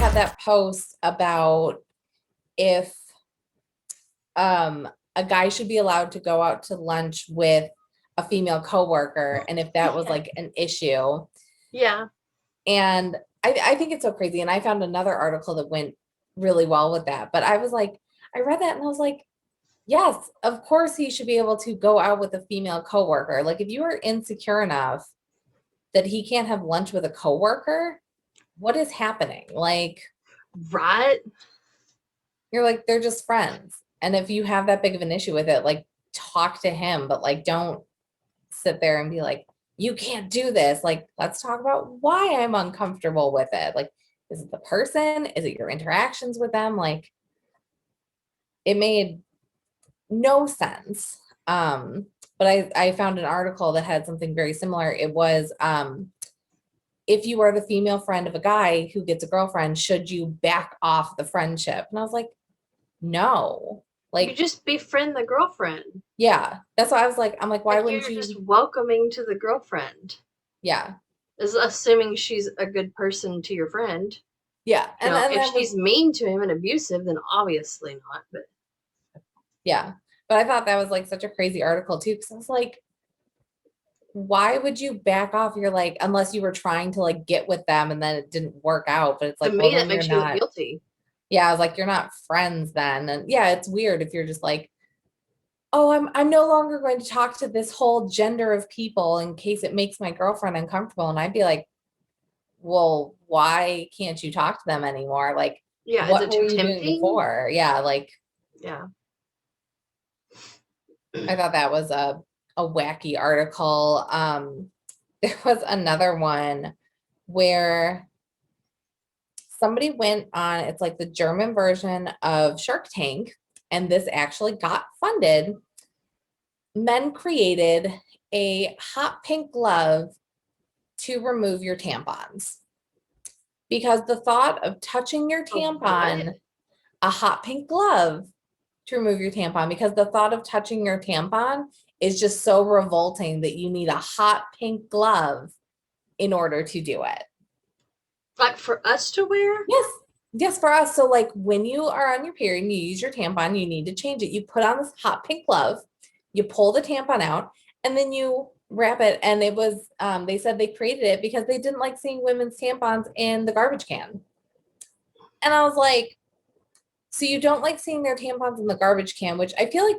had that post about if a guy should be allowed to go out to lunch with a female coworker, and if that was like an issue. Yeah. And I think it's so crazy. And I found another article that went really well with that. But I was like, I read that and I was like, yes, of course he should be able to go out with a female coworker. Like if you are insecure enough that he can't have lunch with a coworker, what is happening? Like, Right. you're like, they're just friends. And if you have that big of an issue with it, like talk to him, but like don't sit there and be like, you can't do this. Like, let's talk about why I'm uncomfortable with it. Like, is it the person? Is it your interactions with them? Like, it made no sense. But I found an article that had something very similar. It was if you are the female friend of a guy who gets a girlfriend, should you back off the friendship? And I was like, no. You Like, just befriend the girlfriend. yeah, that's why I was like, I'm like, why Like wouldn't you're you? just welcoming to the girlfriend. Yeah, Is assuming she's a good person to your friend. yeah, You and know, then if that was she's mean to him and abusive, then obviously not. But yeah. But I thought that was like such a crazy article too, because I was like, why would you back off? You're like, unless you were trying to like get with them and then it didn't work out. But it's to like, well, me, that then you're makes you look not. guilty. Yeah, I was like, you're not friends then. And yeah, it's weird if you're just like, oh, I'm no longer going to talk to this whole gender of people in case it makes my girlfriend uncomfortable. And I'd be like, well, why can't you talk to them anymore? Like, Yeah, is what it were too you doing tempting? before? Yeah, like Yeah. I thought that was a wacky article. There was another one where somebody went on, it's like the German version of Shark Tank, and this actually got funded. Men created a hot pink glove to remove your tampons because the thought of touching your Oh, what? tampon, a hot pink glove to remove your tampon, because the thought of touching your tampon is just so revolting that you need a hot pink glove in order to do it. Like for us to wear? Yes. Yes, for us. So like when you are on your period and you use your tampon, you need to change it. You put on this hot pink glove, you pull the tampon out, and then you wrap it. And it was they said they created it because they didn't like seeing women's tampons in the garbage can. And I was like, so you don't like seeing their tampons in the garbage can, which I feel like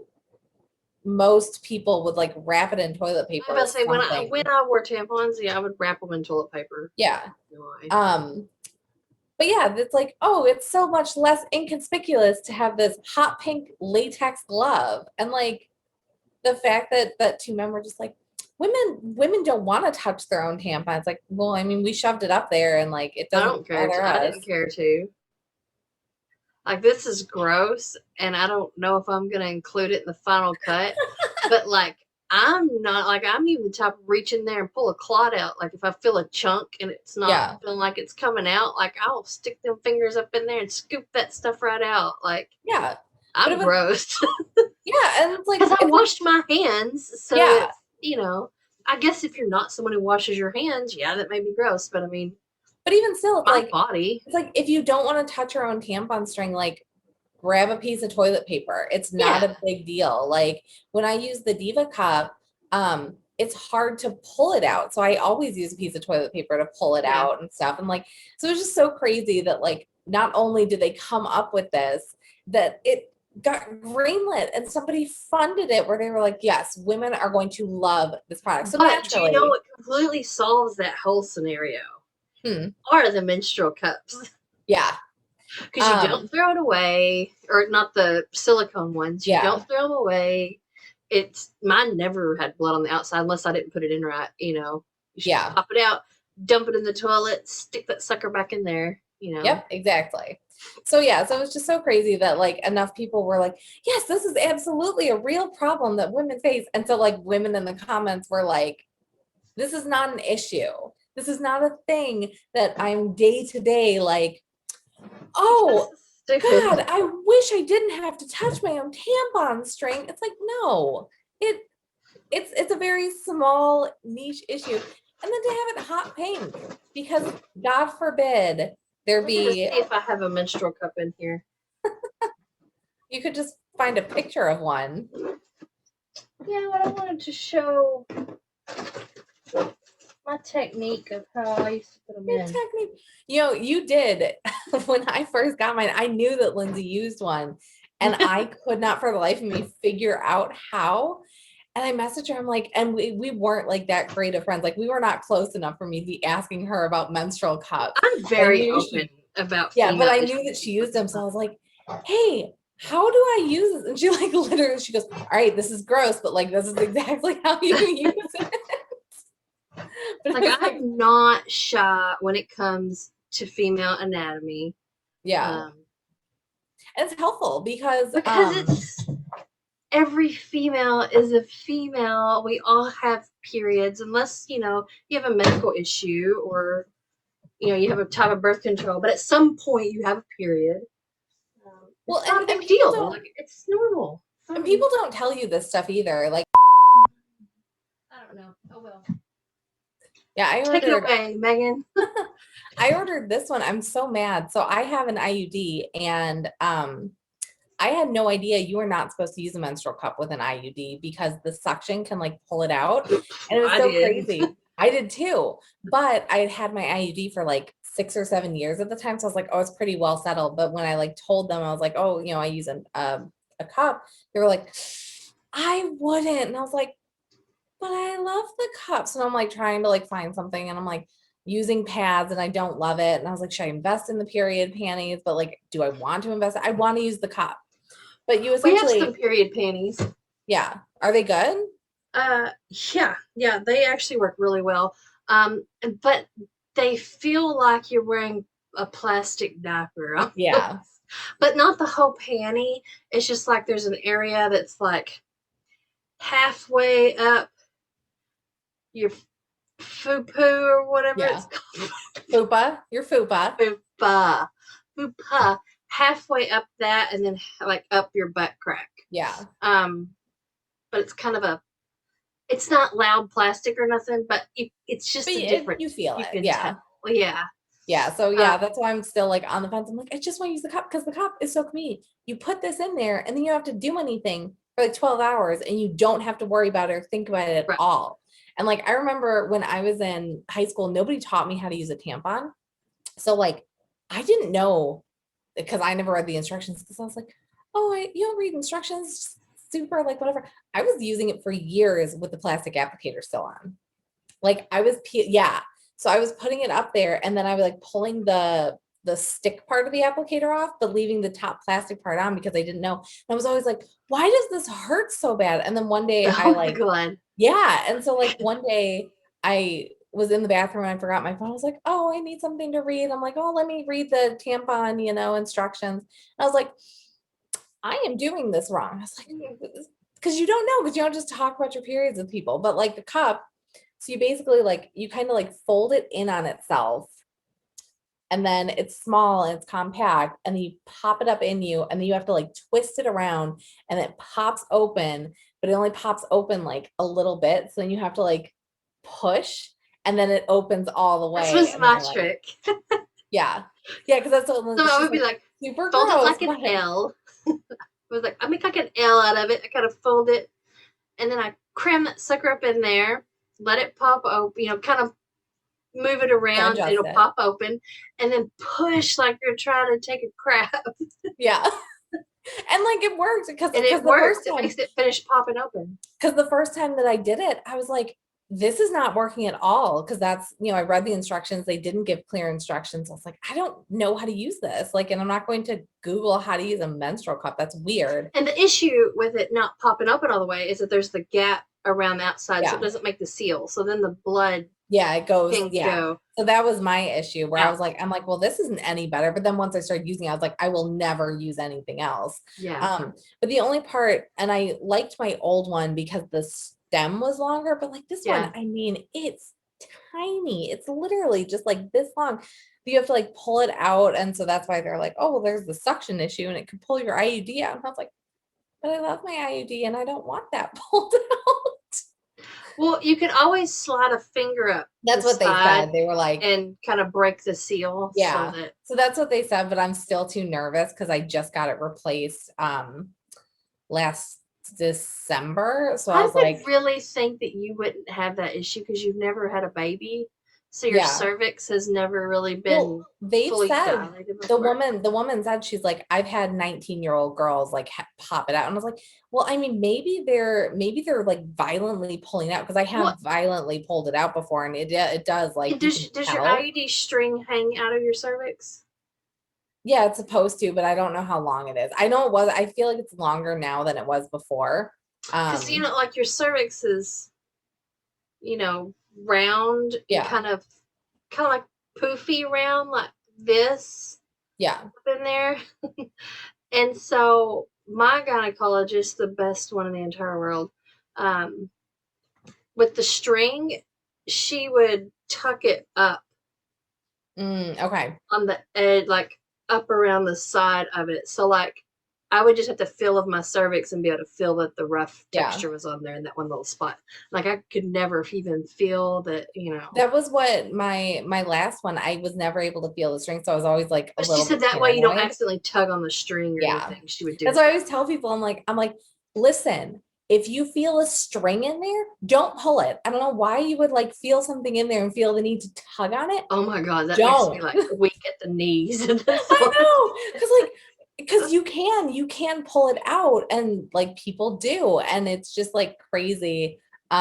most people would like wrap it in toilet I paper was about or to say when something. I wore tampons, yeah, I would wrap them in toilet paper. Yeah. Anyway. But yeah, it's like, oh, it's so much less inconspicuous to have this hot pink latex glove. And like the fact that two men were just like, women don't want to touch their own tampons. Like, well, I mean, we shoved it up there and like it I doesn't don't care. bother I us. didn't care to. Like this is gross, and I don't know if I'm gonna include it in the final cut. But like I'm not like I'm even the type of reach in there and pull a clot out. Like if I feel a chunk and it's not Yeah. feeling like it's coming out, like I'll stick them fingers up in there and scoop that stuff right out. Like Yeah. But I'm it was gross yeah, and it's like because I it's like washed my hands, so yeah. it's I guess if you're not someone who washes your hands, yeah, that may be gross. But I mean, But even still, my body. it's like if you don't want to touch your own tampon string, like grab a piece of toilet paper. It's not Yeah, a big deal. Like when I use the Diva cup, it's hard to pull it out. So I always use a piece of toilet paper to pull it yeah. out and stuff. And like, so it's just so crazy that like not only did they come up with this, that it got greenlit and somebody funded it where they were like, yes, women are going to love this product. So But do you know naturally, what completely solves that whole scenario? hmm, Are the menstrual cups. yeah. Because you don't throw it away, or not the silicone ones. You Yeah. don't throw them away. It's mine never had blood on the outside unless I didn't put it in right. You just Yeah. pop it out, dump it in the toilet, stick that sucker back in there. Yep, exactly. So yeah, so it was just so crazy that like enough people were like, yes, this is absolutely a real problem that women face. And so like women in the comments were like, this is not an issue. This is not a thing that I'm day to day like, oh God, Stupid. I wish I didn't have to touch my own tampon string. It's like, no, it it's a very small niche issue. And then to have it hot pink, because God forbid there'd I'm gonna see be, if I have a menstrual cup in here. you could just find a picture of one. Yeah, but I wanted to show my technique of how I used to put them Your in. technique. You know, you did when I first got mine. I knew that Lindsay used one, and I could not for the life of me figure out how. And I messaged her. I'm like, and we weren't like that great of friends. Like we were not close enough for me to be asking her about menstrual cups. I'm I very knew open she, about yeah, but female I knew that issues. she used them. So I was like, hey, how do I use this? And she like literally, she goes, all right, this is gross, but like this is exactly how you use it. But I Like was like, I'm not shy when it comes to female anatomy. yeah. Um, And it's helpful because it's every female is a female. We all have periods, unless you have a medical issue or you have a type of birth control. But at some point, you have a period. well, It's not a and big people deal. don't, Like it's normal. and people don't tell you this stuff either. Like, I don't know. Oh well. yeah, Take it away, Megan. I ordered this one. I'm so mad. So I have an IUD, and I had no idea you are not supposed to use a menstrual cup with an IUD because the suction can like pull it out. And it was I so did. crazy. I did too. But I had had my IUD for like 6 or 7 years at the time. So I was like, oh, it's pretty well settled. But when I like told them, I was like, oh, I use a cup, they were like, I wouldn't. And I was like, but I love the cups. And I'm like trying to like find something, and I'm like using pads and I don't love it. And I was like, should I invest in the period panties? But like, do I want to invest? I want to use the cup. But you We have some essentially, period panties. yeah. Are they good? Yeah, they actually work really well. But they feel like you're wearing a plastic diaper. Yeah. But not the whole panty. It's just like there's an area that's like halfway up your fupa or whatever Yeah. it's called. Fupa. Your fupa. Fupa. Halfway up that and then like up your butt crack. Yeah. But it's kind of it's not loud plastic or nothing, but it's just But a different, you feel you it. can Yeah. tell. Yeah. Yeah. So yeah, that's why I'm still like on the fence. I'm like, I just want to use the cup because the cup is so convenient. You put this in there and then you don't have to do anything for like 12 hours and you don't have to worry about it or think about it at Right. all. And like I remember when I was in high school, nobody taught me how to use a tampon. So like I didn't know because I never read the instructions because I was like, oh, you don't read instructions, super like whatever. I was using it for years with the plastic applicator still on. Like I was, yeah. So I was putting it up there, and then I was like pulling the stick part of the applicator off, but leaving the top plastic part on because I didn't know. And I was always like, why does this hurt so bad? And then one day I Oh my like, God. yeah. And so like one day I was in the bathroom and I forgot my phone. I was like, oh, I need something to read. I'm like, oh, let me read the tampon, instructions. And I was like, I am doing this wrong. I was like, because you don't know, because you don't just talk about your periods with people, but like the cup. So you basically like, you kind of like fold it in on itself, and then it's small and it's compact, and then you pop it up in you, and then you have to like twist it around, and it pops open, but it only pops open like a little bit. So then you have to like push, and then it opens all the This way. was And then my you're like, trick. yeah. Yeah, because that's what So I she's would be like, like, super fold it gross. like an L. I was like, I make like an L out of it. I kind of fold it, and then I cram that sucker up in there, let it pop open, kind of move it around, and Adjust it'll it. pop open, and then push like you're trying to take a crap. Yeah. And like it worked because And it the first works. It time, makes it finish popping open. that I did it, I was like, this is not working at all. Cause that's, I read the instructions. They didn't give clear instructions. I was like, I don't know how to use this. Like, and I'm not going to Google how to use a menstrual cup. That's weird. And the issue with it not popping open all the way is that there's the gap around the outside, so it Yeah. doesn't make the seal. So then the blood Yeah, it goes. can Yeah. go. So that was my issue where I out. was like, I'm like, well, this isn't any better. But then once I started using it, I was like, I will never use anything else. Yeah. But the only part, and I liked my old one because the stem was longer, but like this Yeah. one, I mean, it's tiny. It's literally just like this long. You have to like pull it out. And so that's why they're like, oh, well, there's the suction issue and it can pull your IUD out. And I was like, but I love my IUD and I don't want that pulled out. Well, you can always slide a finger up the That's what they side said. They were like, and kind of break the seal so yeah. that. So that's what they said, but I'm still too nervous because I just got it replaced last December. So I I was would like, really think that you wouldn't have that issue because you've never had a baby, so your yeah. cervix has never really Well, been they've fully said dilated the before. woman, the woman said she's like, I've had 19-year-old girls like pop it out. And I was like, well, I mean, maybe they're like violently pulling out because I have What violently pulled it out before and it does like you can does your tell. IUD string hang out of your cervix? Yeah, it's supposed to, but I don't know how long it is. I know I feel like it's longer now than it was before. Because Um, like your cervix is round and yeah, kind of like poofy round like this yeah. up in there. And so my gynecologist, the best one in the entire world, um, with the string, she would tuck it up Okay. on the edge, like up around the side of it. So like I would just have to feel of my cervix and be able to feel that the rough Yeah. texture was on there in that one little spot. Like I could never even feel that. That was what my last one, I was never able to feel the string, so I was always like a But she little said bit that way you don't paranoid. accidentally tug on the string or Yeah. anything. She would do That's it why I that always way. tell people, I'm like, listen, if you feel a string in there, don't pull it. I don't know why you would like feel something in there and feel the need to tug on it. Oh my god, that makes me Don't. like weak at the knees at this I point. know. Because you can pull it out and like people do. And it's just like crazy. But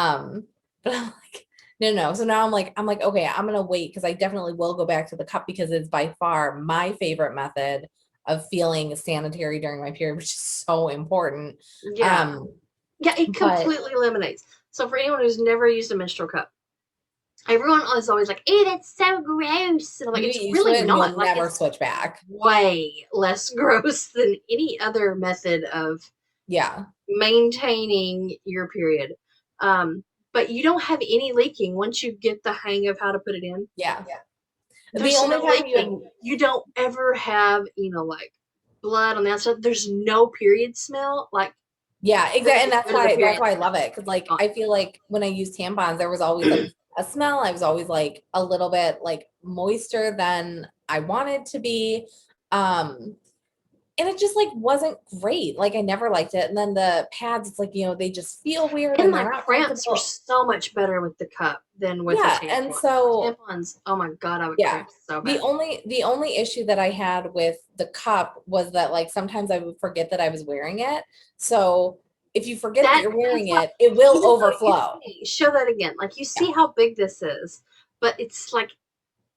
I'm like, no, no. So now I'm like, okay, I'm gonna wait because I definitely will go back to the cup because it's by far my favorite method of feeling sanitary during my period, which is so important. Yeah. Um, Yeah, it but completely eliminates. So for anyone who's never used a menstrual cup, everyone is always like, "Ew, that's so gross." And I'm like, you it's get used to really it and not. you'll Like never it's switch back. way less gross than any other method of Yeah. maintaining your period. Um, but you don't have any leaking once you get the hang of how to put it in. Yeah. The There's only no time you have, leaking. You don't ever have, like blood on the outside. There's no period smell. Like yeah, you exactly. And get that's rid of the why that's period why I love smell. it. Cause like Gone. I feel like when I use tampons, there was always like a smell. I was always like a little bit like moister than I wanted to be. Um, and it just like wasn't great. Like I never liked it. And then the pads, it's like, they just feel weird And and my they're not cramps were comfortable. so much better with the cup than with a Yeah. And tampon. so Tampons, oh my god, I would yeah. cramp so The bad. only the only issue that I had with the cup was that like sometimes I would forget that I was wearing it. So if you forget that you're That's wearing what, it, it will even though you overflow. see, show that again. Like you Yeah. see how big this is, but it's like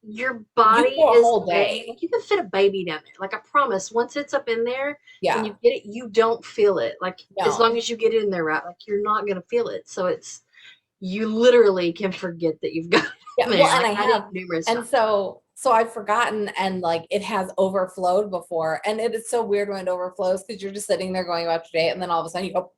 your You body go a is whole made, day. like you can fit a baby down there. Like I promise, once it's up in there and you Yeah. get it, you don't feel it. Like as long No. as you get it in there right, like you're not gonna feel it. So you literally can forget that you've got it Yeah. in Well, there. and Like I I did have, numerous and times. so I've forgotten and like it has overflowed before. And it is so weird when it overflows because you're just sitting there going about your day, and then all of a sudden you go,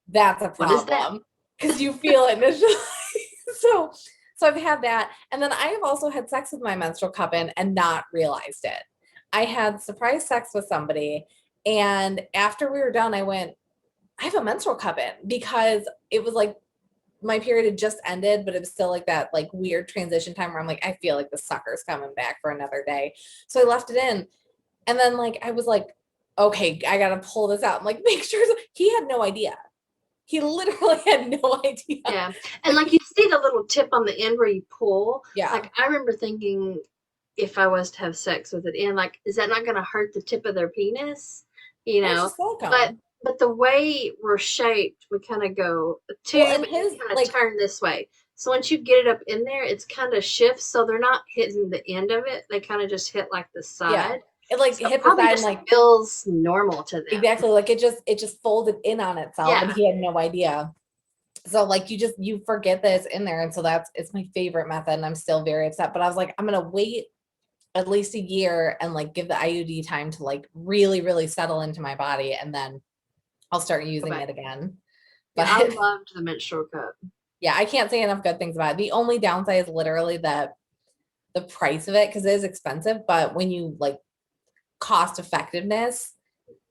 that's a What is that? problem. Because you feel it. And it's just so I've had that. And then I have also had sex with my menstrual cup in and not realized it. I had surprise sex with somebody. And after we were done, I went, I have a menstrual cup in because it was like my period had just ended, but it was still like that like weird transition time where I'm like, I feel like the sucker's coming back for another day. So I left it in. And then like I was like, okay, I gotta pull this out. I'm like, make sure he had no idea. He literally had no idea. Yeah. And like you see the little tip on the end where you pull. Yeah. Like I remember thinking if I was to have sex with it in, like, is that not gonna hurt the tip of their penis? You It was know? just But silicone. the way we're shaped, we kind of go a Well, tube and and you his kind of like, turn this way. So once you get it up in there, it's kind of shifts. So they're not hitting the end of it. They kind of just hit like the yeah, side. it like So it hit the probably side and just like feels normal to them. exactly like it just folded in on itself and Yeah. he had no idea. So like you forget that it's in there. And so it's my favorite method and I'm still very upset. But I was like, I'm gonna wait at least a year and like give the IUD time to like really, really settle into my body and then I'll start Go using back. it again. Yeah, I But loved the menstrual cup. yeah, I can't say enough good things about it. The only downside is literally the price of it because it is expensive, but when you like cost effectiveness,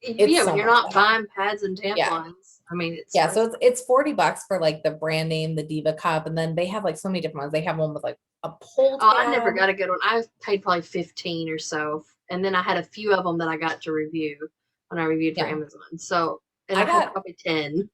It's Yeah, when so you're much not better. buying pads and Yeah. tampons, I mean, it's Yeah. So worth. it's $40 for like the brand name, the Diva cup. And then they have like so many different ones. They have one with like a pull Oh, I never tab. got a good one. I paid probably 15 or so, and then I had a few of them that I got to review when I reviewed for Yeah. Amazon. So, and I I had got probably 10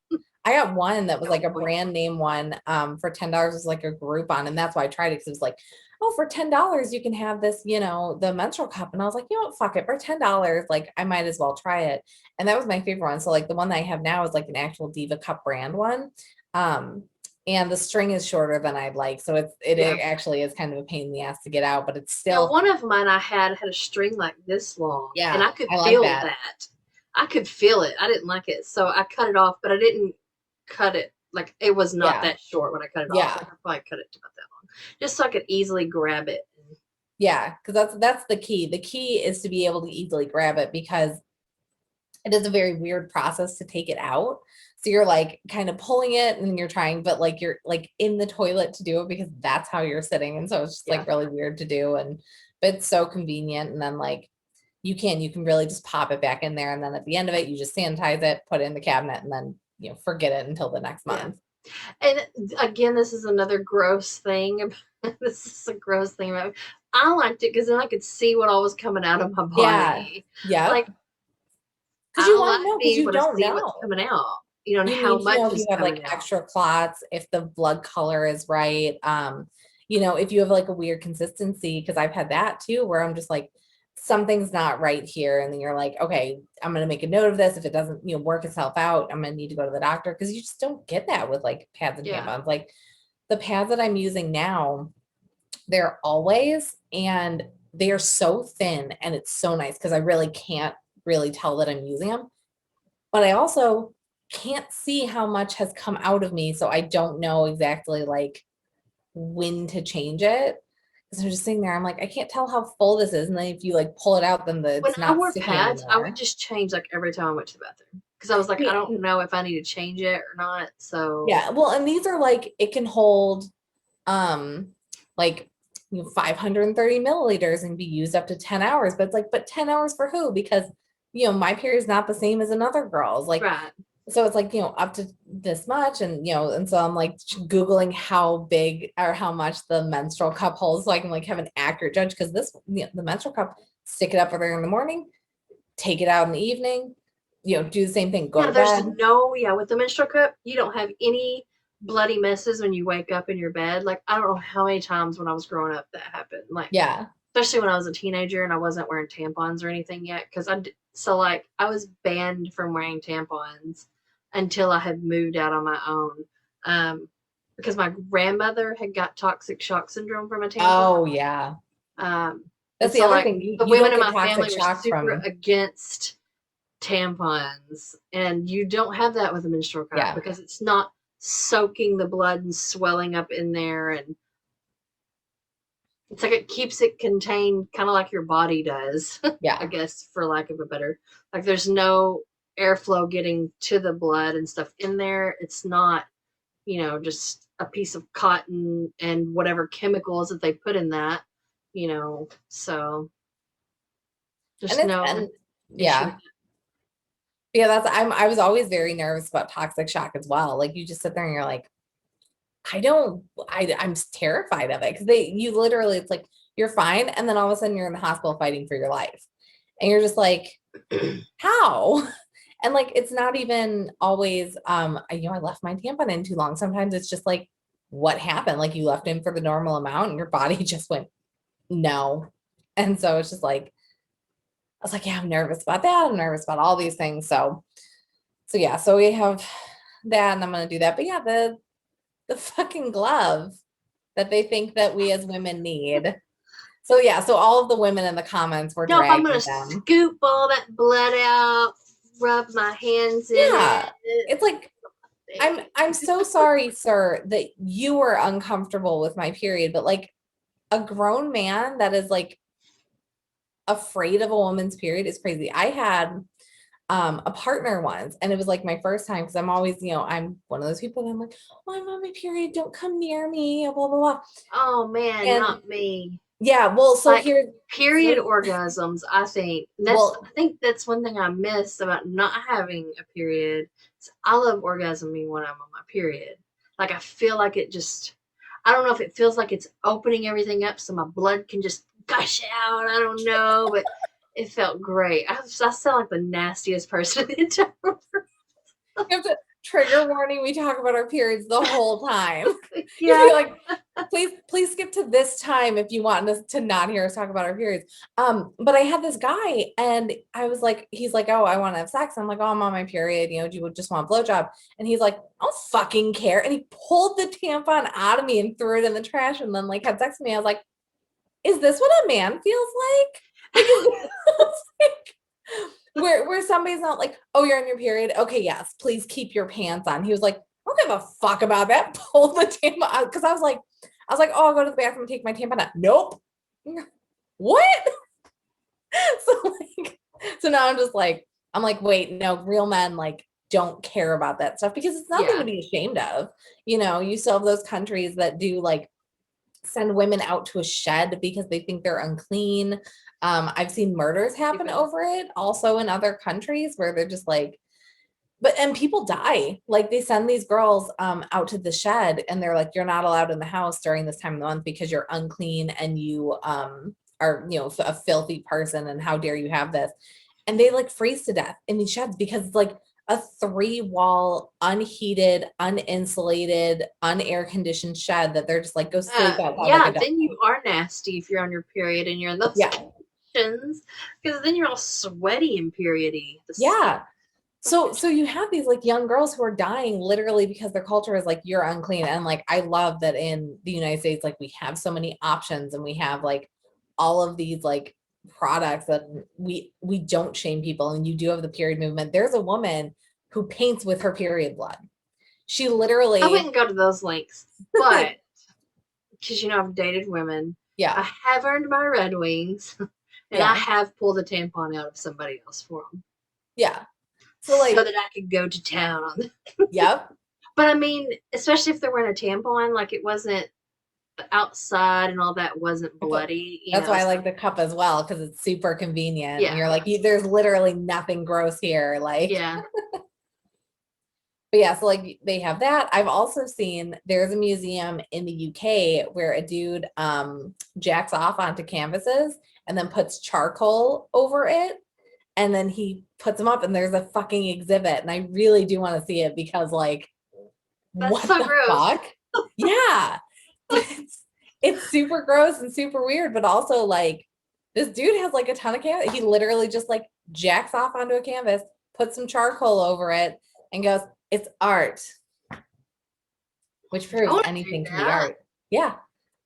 I got one that was at like one a point. brand name one for $10 was like a Groupon. And that's why I tried it because it was like, oh, for $10 you can have this, the menstrual cup. And I was like, you know what, fuck it. For $10, like I might as well try it. And that was my favorite one. So like the one that I have now is like an actual Diva Cup brand one. Um, and the string is shorter than I'd like. So it Yeah. actually is kind of a pain in the ass to get out, but it's Yeah, still, one of mine I had a string like this long, and yeah, I could I like feel that. that. I could feel it. I didn't like it, so I cut it off. But I didn't cut it like it was not Yeah. that short when I cut it off. Yeah. Like I probably cut it to about that long, just so I could easily grab it. Yeah. Cause that's the key. The key is to be able to easily grab it because it is a very weird process to take it out. So you're like kind of pulling it and you're trying, but like you're like in the toilet to do it because that's how you're sitting. And so it's just Yeah, like really weird to do. But it's so convenient. And then like you can really just pop it back in there. And then at the end of it, you just sanitize it, put it in the cabinet, and then forget it until the next yeah. month. And again, this is another gross thing. This is a gross thing about it. I liked it because then I could see what all was coming out of my Yeah. body. Yep. Like Because I you want like to know because being you able to don't see what's know. coming out, and You how need to know much if you is have like coming out. extra clots, if the blood color is right. If you have like a weird consistency, because I've had that too, where I'm just like, something's not right here. And then you're like, okay, I'm gonna make a note of this. If it doesn't, work itself out, I'm gonna need to go to the doctor because you just don't get that with like pads and Yeah, tampons. Like the pads that I'm using now, they're always and they are so thin and it's so nice because I really can't really tell that I'm using them, but I also can't see how much has come out of me. So I don't know exactly like when to change it. Because I'm just sitting there, I'm like, I can't tell how full this is. And then if you like pull it out, then when it's I not wore sticky pads, I would anymore. just change like every time I went to the bathroom because I was like, I Yeah. don't know if I need to change it or not. So Yeah. Well, and these are like, it can hold um like 530 milliliters and be used up to 10 hours. But it's like, but 10 hours for who? Because my period is not the same as another girl's. Like right, so it's like up to this much and so I'm like googling how big or how much the menstrual cup holds so I can like have an accurate judge because the menstrual cup, stick it up for there in the morning, take it out in the evening, do the same thing, go yeah. to There's bed. no with the menstrual cup, you don't have any bloody messes when you wake up in your bed. Like I don't know how many times when I was growing up that happened. Like Yeah. especially when I was a teenager and I wasn't wearing tampons or anything yet. Because so like I was banned from wearing tampons until I had moved out on my own. Because my grandmother had got toxic shock syndrome from a tampon. Oh yeah. Um, and That's the so other like thing. You the you women don't in get my toxic family were shock super from. against tampons, and you don't have that with a menstrual cup Yeah. because it's not soaking the blood and swelling up in there, and it's like it keeps it contained kind of like your body does. I Yeah. guess for lack of a better, like there's no airflow getting to the blood and stuff in there. It's not just a piece of cotton and whatever chemicals that they put in that, so And just it's no and issue with yeah. Yeah, I was always very nervous about toxic shock as well. Like you just sit there and you're like, I'm terrified of it because you literally, it's like you're fine. And then all of a sudden you're in the hospital fighting for your life. And you're just like, it. how? And like, it's not even always, I left my tampon in too long. Sometimes it's just like, what happened? Like you left in for the normal amount and your body just went, no. And so it's just like, I was like, yeah, I'm nervous about that. I'm nervous about all these things. So yeah, so we have that and I'm going to do that. But yeah, the fucking glove that they think that we as women need. So yeah, so all of the women in the comments were No, if I'm gonna dragging them. scoop all that blood out, rub my hands in Yeah. it. It's like I'm so sorry, sir, that you were uncomfortable with my period, but like a grown man that is like afraid of a woman's period is crazy. I had a partner once and it was like my first time because I'm always, I'm one of those people that I'm like, oh, I'm on my period, don't come near me, blah blah blah. Oh man, And not me. Yeah, well, so Like here, period so, orgasms, I well, think that's one thing I miss about not having a period. I love orgasming when I'm on my period. Like I feel like it just I don't know if it feels like it's opening everything up so my blood can just gush out. I don't know, but it felt great. I sound like the nastiest person in the entire you have to trigger warning. We talk about our periods the whole time. You Yeah. feel like, please skip to this time if you want us to not hear us talk about our periods. But I had this guy and I was like, he's like, oh, I want to have sex. I'm like, oh, I'm on my period. You know, do you just want a blowjob? And he's like, I don't fucking care. And he pulled the tampon out of me and threw it in the trash and then like had sex with me. I was like, is this what a man feels like? Like, is this like where somebody's not like, oh, you're on your period. Okay, yes, please keep your pants on. He was like, I don't give a fuck about that. Pull the tampon out because I was like, oh, I'll go to the bathroom and take my tampon out. Nope. What? So like, so now I'm like, wait, no, real men like don't care about that stuff because it's nothing to Yeah. be ashamed of. You know, you still have those countries that do like send women out to a shed because they think they're unclean. I've seen murders happen Stupid. over it also in other countries where they're just like, and people die. Like they send these girls out to the shed and they're like, you're not allowed in the house during this time of the month because you're unclean and you are, you know, a filthy person and how dare you have this. And they like freeze to death in these sheds because it's like a 3-wall, unheated, uninsulated, unair conditioned shed that they're just like, go sleep outside like a Yeah, dog. then you are nasty if you're on your period and you're in those Yeah. conditions because then you're all sweaty and periody. Yeah. So Disgusting. so you have these like young girls who are dying literally because their culture is like you're unclean. And like I love that in the United States, like we have so many options and we have like all of these like products that we don't shame people. And you do have the period movement. There's a woman who paints with her period blood. She I literally, wouldn't go to those lengths, but because I've dated women, yeah, I have earned my Red Wings, and I yeah, have pulled a tampon out of somebody else for them yeah. So so like, that I could go to town on them. yep. But I mean, especially if they're wearing a tampon, like it wasn't outside and all that wasn't bloody, That's why I So like the cup as well because it's super convenient. And yeah, you're like, there's literally nothing gross here. Like, yeah. but yeah, so like they have that. I've also seen there's a museum in the UK where a dude jacks off onto canvases and then puts charcoal over it and then he puts them up and there's a fucking exhibit and I really do want to see it because like That's what so the gross. fuck? Yeah. It's super gross and super weird, but also like this dude has like a ton of canvas. He literally just like jacks off onto a canvas, puts some charcoal over it, and goes, it's art, which I proves want to do anything can be that. art. Yeah.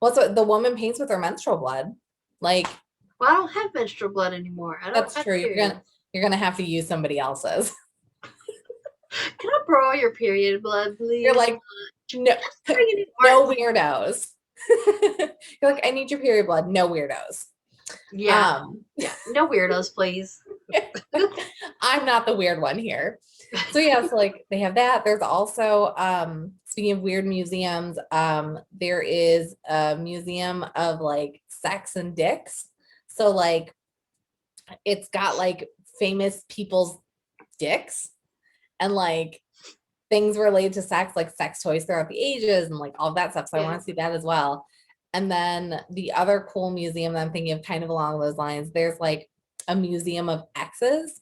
Well, so the woman paints with her menstrual blood. Like, Well, I don't have menstrual blood anymore. I don't that's have true. periods. You're gonna have to use somebody else's. Can I borrow your period blood, You're please? like, no, Bringing in art. no weirdos. You're like, I need your period blood. No weirdos. Yeah, Um, yeah. No weirdos, please. I'm not the weird one here. So yeah, so like they have that. There's also speaking of weird museums, there is a museum of like sex and dicks. So like it's got like famous people's dicks and like things related to sex, like sex toys throughout the ages and like all that stuff. So I want Yeah. to see that as well. And then the other cool museum that I'm thinking of kind of along those lines, there's like a museum of exes.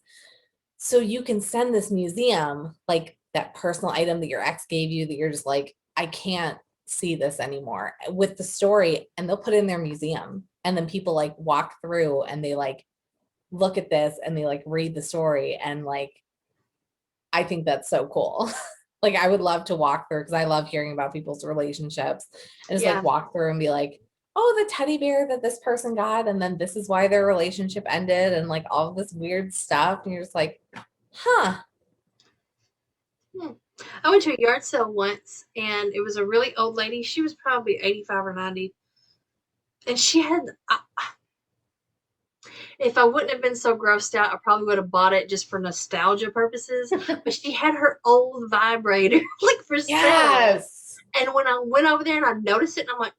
So you can send this museum like that personal item that your ex gave you that you're just like, I can't see this anymore with the story, and they'll put it in their museum. And then people like walk through and they like look at this and they like read the story. And like, I think that's so cool. Like, I would love to walk through because I love hearing about people's relationships and just like Yeah. walk through and be like, oh, the teddy bear that this person got, and then this is why their relationship ended, and like all this weird stuff. And you're just like, huh. Hmm. I went to a yard sale once, and it was a really old lady. She was probably 85 or 90, and she had. If I wouldn't have been so grossed out, I probably would have bought it just for nostalgia purposes. But she had her old vibrator like for sale. Yes. And when I went over there and I noticed it, and I'm like,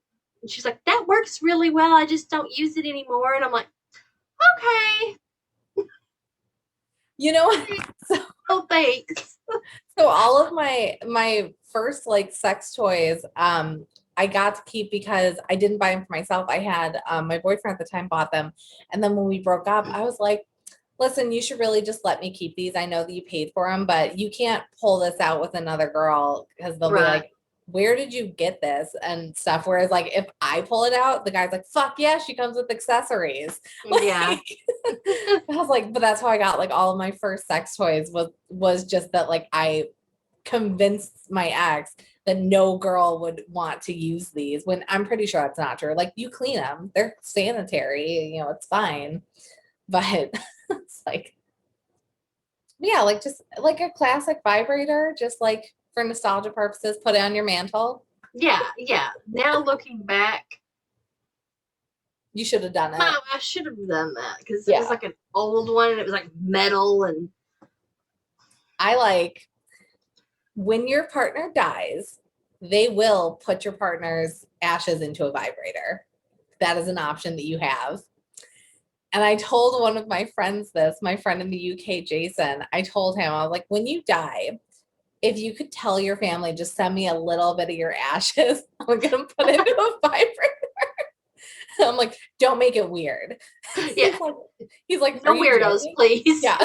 And she's like, that works really well. I just don't use it anymore. And I'm like, okay. You know what? So, Oh, thanks. so all of my first like sex toys, I got to keep because I didn't buy them for myself. I had my boyfriend at the time bought them, and then when we broke up, I was like, listen, you should really just let me keep these. I know that you paid for them, but you can't pull this out with another girl because they'll be Right. like, where did you get this and stuff? Whereas like if I pull it out, the guy's like, fuck yeah, she comes with accessories. Yeah. Like I was like, but that's how I got like all of my first sex toys was just that like I convinced my ex that no girl would want to use these when I'm pretty sure that's not true. Like you clean them, they're sanitary, you know, it's fine. But it's like, yeah, like just like a classic vibrator, just like for nostalgia purposes, put it on your mantle. Yeah. Yeah. Now looking back, You should have done it. I should have done that because it was Yeah. like an old one and it was like metal and I like when your partner dies, they will put your partner's ashes into a vibrator. That is an option that you have. And I told one of my friends this, my friend in the UK, Jason, I told him, I was like, when you die, if you could tell your family, just send me a little bit of your ashes, I'm going to put into a vibrator. I'm like, don't make it weird. yeah. He's like, are No you weirdos, joking? please. Yeah.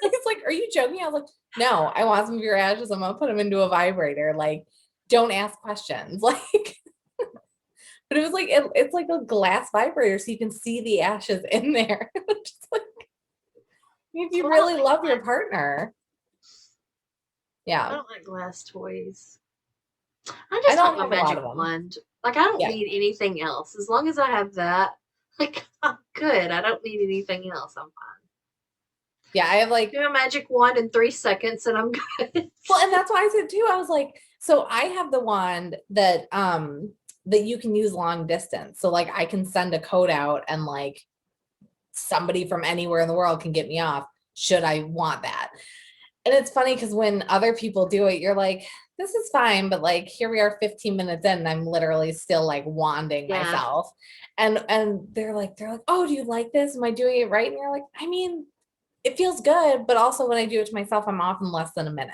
He's like, are you joking? I was like, no, I want some of your ashes. I'm going to put them into a vibrator. Like, don't ask questions. Like, but it was like, it's like a glass vibrator. So you can see the ashes in there. Just like, if you Well, I really don't love your like partner. I Yeah. don't like glass toys. I I just like don't my have a lot magic of them. wand. Like I don't Yeah. need anything else. As long as I have that, like I'm good. I don't need anything else. I'm fine. Yeah. I have like, Do a magic wand in 3 seconds and I'm good. well, and that's why I said too, I was like, so I have the wand that you can use long distance. So like I can send a code out and like somebody from anywhere in the world can get me off should I want that. And it's funny because when other people do it, you're like, this is fine, but like here we are 15 minutes in, and I'm literally still like wanding Yeah. myself. And they're like, oh, do you like this? Am I doing it right? And you're like, I mean, it feels good, but also when I do it to myself, I'm off in less than a minute.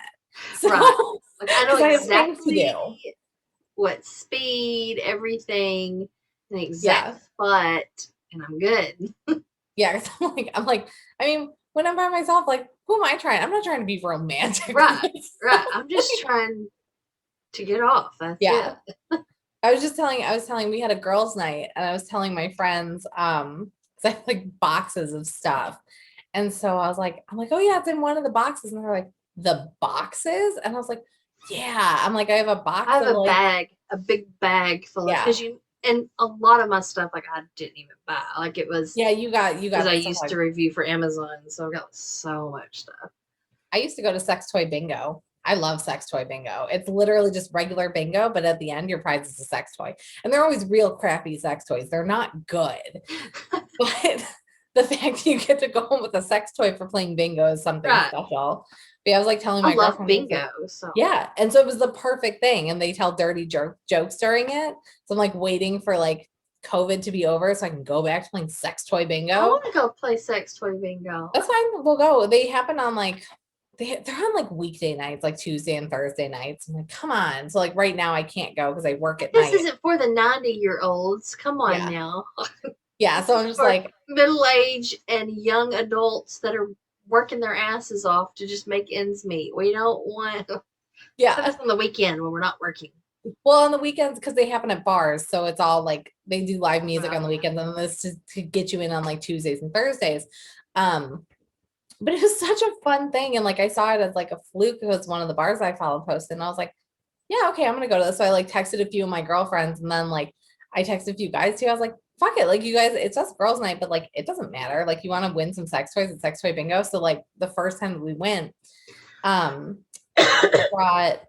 So Right. Like I know because I have things to exactly do. what speed, everything, the exact Yeah. spot, and I'm good. Yeah. I'm like, I mean, when I'm by myself, like, who am I trying? I'm not trying to be romantic. Right. Right. I'm just trying to get off. That's Yeah. it. I was telling we had a girls' night and I was telling my friends, because I have like boxes of stuff. And so I'm like, oh yeah, it's in one of the boxes. And they're like, the boxes? And I was like, yeah. I'm like, I have a I box have of a like, bag, a big bag full of yeah. because you and a lot of my stuff like I didn't even buy. Like it was Yeah, you got because I the stuff used like to review for Amazon, so I got so much stuff. I used to go to sex toy bingo. I love sex toy bingo. It's literally just regular bingo, but at the end, your prize is a sex toy. And they're always real crappy sex toys. They're not good. But the fact that you get to go home with a sex toy for playing bingo is something Right. special. But yeah, I was like telling I my love girlfriend, I was like, bingo, so yeah. And so it was the perfect thing. And they tell dirty jokes during it. So I'm like waiting for like COVID to be over so I can go back to playing sex toy I bingo. want to go play sex toy bingo. That's fine. We'll go. They happen on like they're on like weekday nights, like Tuesday and Thursday nights. I'm like, come on. So like right now I can't go because I work at This night. isn't for the 90-year-olds. Come on Yeah. now. Yeah. This So is I'm just for like, middle age and young adults that are working their asses off to just make ends meet. We don't want put yeah. this on the weekend when we're not working. Well, on the weekends, because they happen at bars. So it's all like they do live music Right. on the weekends and this to get you in on like Tuesdays and Thursdays. Um, but it was such a fun thing. And like I saw it as like a fluke. It was one of the bars I followed posted. And I was like, yeah, okay, I'm gonna go to this. So I like texted a few of my girlfriends and then like I texted a few guys too. I was like, fuck it, like you guys, it's just girls' night, but like it doesn't matter. Like you want to win some sex toys at sex toy bingo. So like the first time that we went, um, brought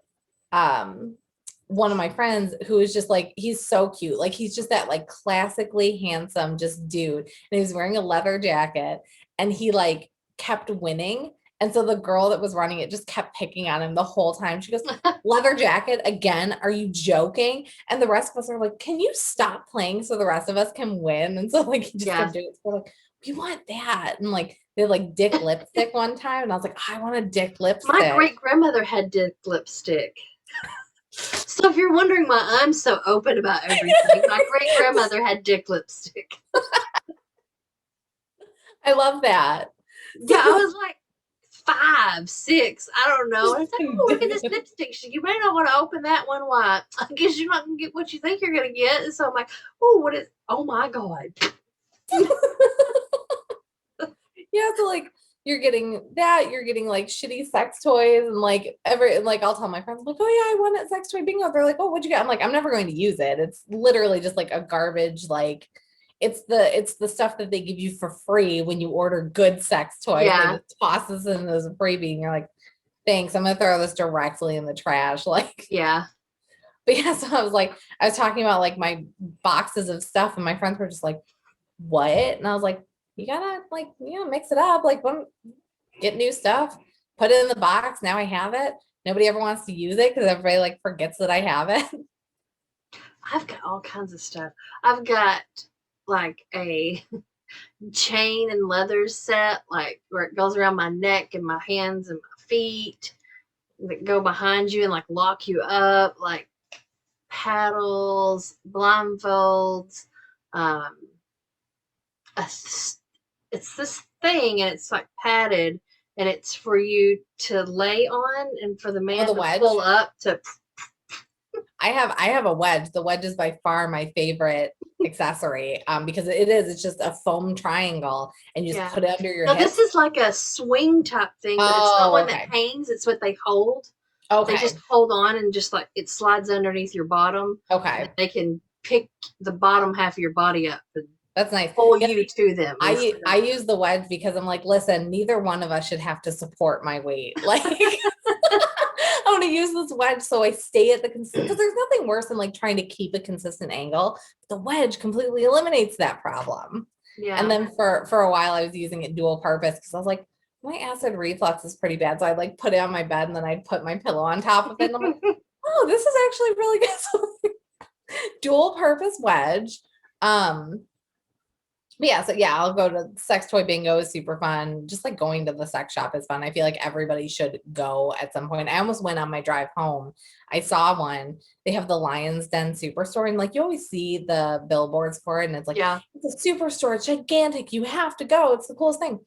one of my friends who is just like he's so cute. Like he's just that like classically handsome just dude. And he was wearing a leather jacket and he like kept winning And so the girl that was running it just kept picking on him the whole time. She goes, leather jacket again? Are you joking? And the rest of us are like, can you stop playing so the rest of us can win? And so like he just Yeah. kept doing it. So we're like, we want that. And like they had like dick lipstick one time. And I was like, I want a dick lipstick. My great grandmother had dick lipstick. So if you're wondering why I'm so open about everything, my great grandmother had dick lipstick. I love that. Yeah, I was like 5, 6, I don't know. And it's like, oh, look at this lipstick. You may not want to open that one wide. I guess you're not gonna get what you think you're gonna get. And so I'm like, oh, what is? Oh my god. Yeah, so like you're getting that, you're getting like shitty sex toys and like like I'll tell my friends, like, oh yeah, I won at sex toy bingo. They're like, oh, what'd you get? I'm like, I'm never going to use it. It's literally just like a garbage, like it's the stuff that they give you for free when you order good sex toys. Yeah. They just toss this in as a freebie and you're like, thanks, I'm gonna throw this directly in the trash. Like, Yeah. but yeah, so I was talking about like my boxes of stuff, and my friends were just like, what? And I was like, you gotta like, mix it up. Like, get new stuff, put it in the box. Now I have it. Nobody ever wants to use it because everybody like forgets that I have it. I've got all kinds of stuff. I've got like a chain and leather set, like where it goes around my neck and my hands and my feet that go behind you and like lock you up, like paddles, blindfolds. Um, it's this thing and it's like padded and it's for you to lay on and for the man the to wedge? pull up to. I have a wedge. The wedge is by far my favorite accessory because it's just a foam triangle and you just put it under your No, hip. this is like a swing type thing, but it's not one that hangs. It's what they hold. Okay. They just hold on and just like it slides underneath your bottom. Okay. They can pick the bottom half of your body up and that's nice. pull you to them. I use the wedge because I'm like, listen, neither one of us should have to support my weight. Like I want to use this wedge so I stay at the consistent, because there's nothing worse than like trying to keep a consistent angle. The wedge completely eliminates that problem. Yeah. And then for a while I was using it dual purpose because I was like, my acid reflux is pretty bad. So I'd like put it on my bed and then I'd put my pillow on top of it. And I'm like, oh, this is actually really good. So, dual purpose wedge. But yeah, so yeah, I'll go to sex toy bingo is super fun. Just like going to the sex shop is fun. I feel like everybody should go at some point. I almost went on my drive home. I saw one. They have the Lion's Den Superstore, and like you always see the billboards for it, and it's like, it's a superstore, it's gigantic. You have to go. It's the coolest thing.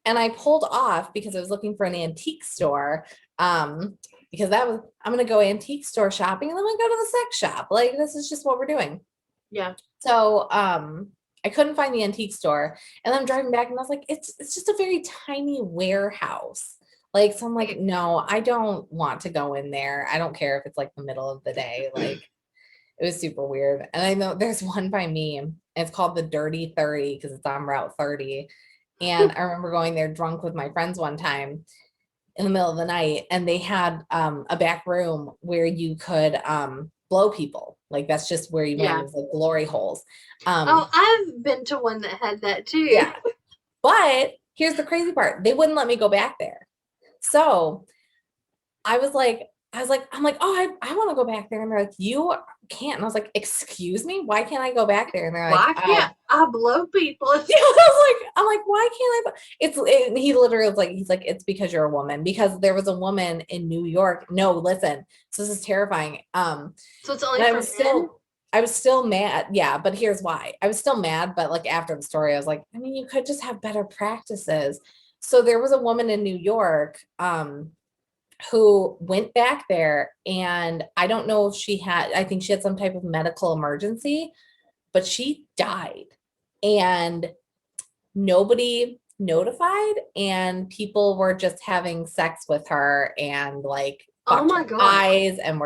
And I pulled off because I was looking for an antique store. Because I'm gonna go antique store shopping and then I go to the sex shop. Like this is just what we're doing. Yeah. So I couldn't find the antique store, and I'm driving back and I was like, it's just a very tiny warehouse. Like, so I'm like, no, I don't want to go in there. I don't care if it's like the middle of the day. Like it was super weird. And I know there's one by me, and it's called the Dirty 30 because it's on Route 30. And I remember going there drunk with my friends one time in the middle of the night, and they had a back room where you could blow people. Like that's just where you went. It was like glory holes. I've been to one that had that too. Yeah. But here's the crazy part. They wouldn't let me go back there. So I'm like, oh, I want to go back there. And they're like, you can't. And I was like, excuse me, why can't I go back there? And they're like, why can't I blow people? Yeah, I'm like, why can't I? He literally was like, he's like, it's because you're a woman. Because there was a woman in New York. No, listen, so this is terrifying. So it's only for men? I was still mad. Yeah, but here's why. I was still mad, but like after the story, I was like, I mean, you could just have better practices. So there was a woman in New York, who went back there, and I don't know if I think she had some type of medical emergency, but she died and nobody notified, and people were just having sex with her and like, oh my God, eyes, and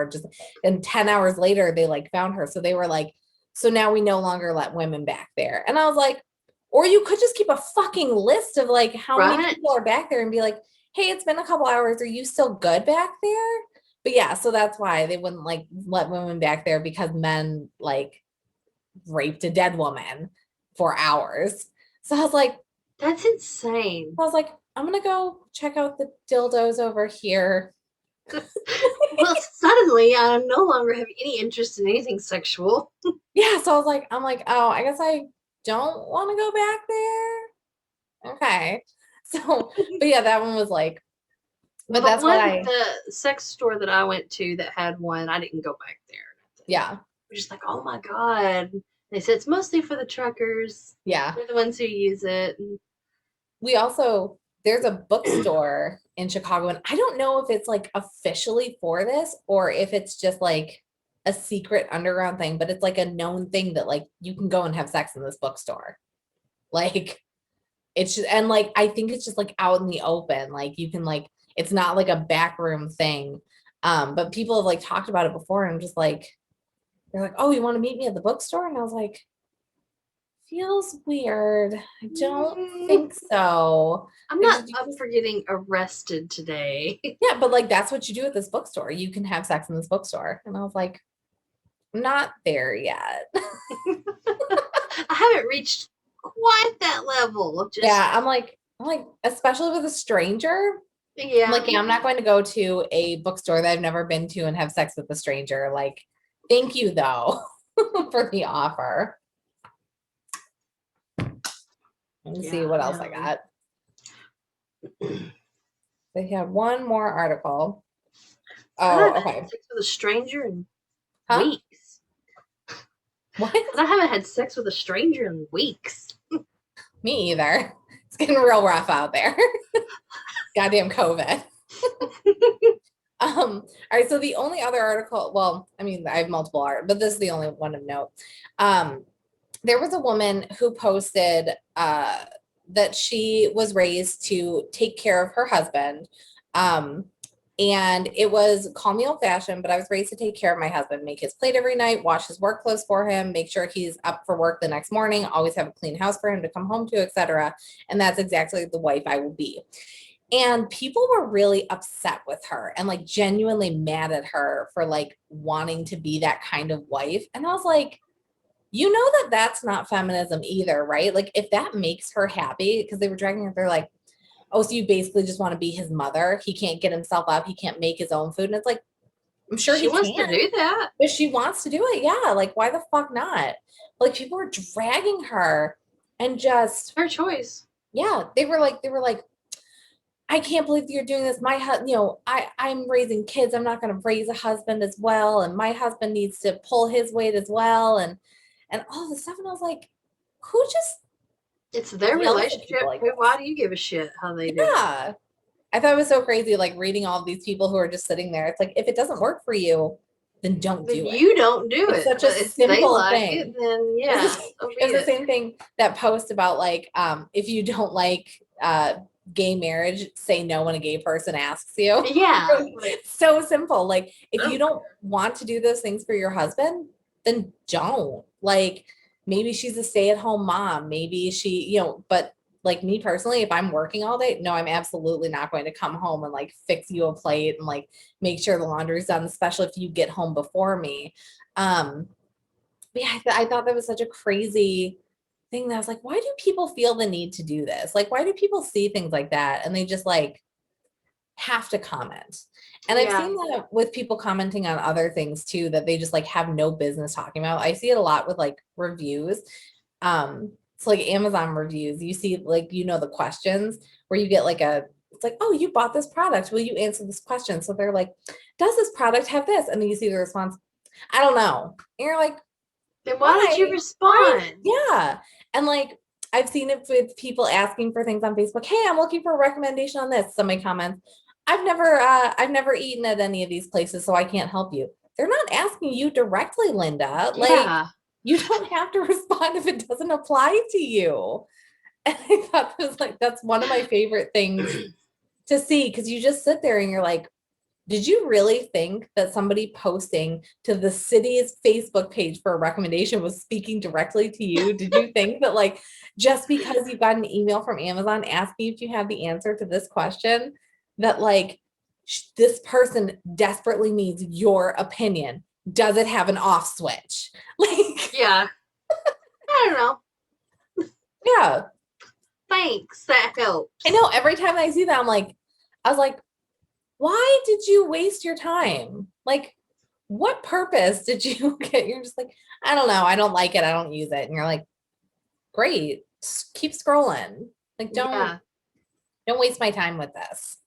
and 10 hours later they like found her. So they were like, so now we no longer let women back there. And I was like, or you could just keep a fucking list of like how many people are back there and be like, hey, it's been a couple hours. Are you still good back there? But yeah, so that's why they wouldn't like let women back there, because men like raped a dead woman for hours. So I was like, That's insane. I was like, I'm gonna go check out the dildos over here. Well, suddenly I no longer have any interest in anything sexual. Yeah, so I was like, I'm like, oh, I guess I don't want to go back there. Okay. So, but yeah, that one was like, Well, but that's what I, the sex store that I went to that had one, I didn't go back there. yeah, We're just like, oh my God. They said it's mostly for the truckers. yeah. They're the ones who use it. We also, there's a bookstore in Chicago, and I don't know if it's like officially for this or if it's just like a secret underground thing, but it's like a known thing that like you can go and have sex in this bookstore. Like it's just, and like I think it's just like out in the open. Like you can like it's not like a backroom thing. But people have like talked about it before, and I'm just like, they're like, oh, you want to meet me at the bookstore? And I was like, feels weird. I don't Mm, think so. I'm Like, not did you up just for getting arrested today. yeah, but like that's what you do at this bookstore. You can have sex in this bookstore. And I was like, I'm not there yet. I haven't reached quite that level of just, Yeah, I'm like, especially with a stranger. I'm yeah. like, yeah, I'm not going to go to a bookstore that I've never been to and have sex with a stranger. Like, thank you though for the offer. Let me see Yeah, what else I no. got. They have one more article. I haven't Oh, had okay. sex with a stranger in Huh? weeks. What? I haven't had sex with a stranger in weeks. Me either. It's getting real rough out there. Goddamn COVID. All right, so the only other article, well, I mean, I have multiple art, but this is the only one of note. Um, there was a woman who posted that she was raised to take care of her husband. Um, and it was, call me old fashioned, but I was raised to take care of my husband, make his plate every night, wash his work clothes for him, make sure he's up for work the next morning, always have a clean house for him to come home to, etc. And that's exactly the wife I will be. And people were really upset with her and like genuinely mad at her for like wanting to be that kind of wife. And I was like, you know that that's not feminism either, right? Like if that makes her happy, because they were dragging her, they're like, oh, so you basically just want to be his mother. He can't get himself up. He can't make his own food. And it's like, I'm sure She he wants to can, do that. but she wants to do it. Yeah. Like, why the fuck not? Like people were dragging her and just, Her choice. yeah, they were like, I can't believe you're doing this. I'm raising kids. I'm not going to raise a husband as well. And my husband needs to pull his weight as well. And all this stuff. And I was like, who just It's their yells at people relationship. like Why this? do you give a shit how they do it? Yeah. I thought it was so crazy, like reading all of these people who are just sitting there. It's like, if it doesn't work for you, then don't Then do it. you don't do It's it. such a But if they simple like it, thing. then It yeah, was, so be it was the it. same thing that post about like, if you don't like gay marriage, say no when a gay person asks you. Yeah. Like, So simple. Like, I if you don't don't want to do those things for your husband, then don't. Like, maybe she's a stay-at-home mom. Maybe she, but like me personally, if I'm working all day, no, I'm absolutely not going to come home and like fix you a plate and like make sure the laundry's done, especially if you get home before me. Um, but yeah, I thought that was such a crazy thing that I was like, why do people feel the need to do this? Like, why do people see things like that and they just like have to comment? And I've yeah. seen that with people commenting on other things too, that they just like have no business talking about. I see it a lot with like reviews. It's like Amazon reviews. You see, like, the questions where you get like it's like, oh, you bought this product. Will you answer this question? So they're like, does this product have this? And then you see the response, I don't know. And you're like, Then why did you why? Why? respond? Yeah. And like I've seen it with people asking for things on Facebook. Hey, I'm looking for a recommendation on this. Somebody comments, I've never eaten at any of these places, so I can't help you. They're not asking you directly, Linda. Like Yeah. you don't have to respond if it doesn't apply to you. And I thought that was like that's one of my favorite things to see because you just sit there and you're like, did you really think that somebody posting to the city's Facebook page for a recommendation was speaking directly to you? Did you think that like just because you got an email from Amazon asking if you have the answer to this question, that like this person desperately needs your opinion? Does it have an off switch? Like, Yeah. I don't know. yeah. thanks. That helps. I know every time I see that, I was like, why did you waste your time? Like, what purpose did you get? You're just like, I don't know. I don't like it. I don't use it. And you're like, great. Keep scrolling. Like, Yeah. don't waste my time with this.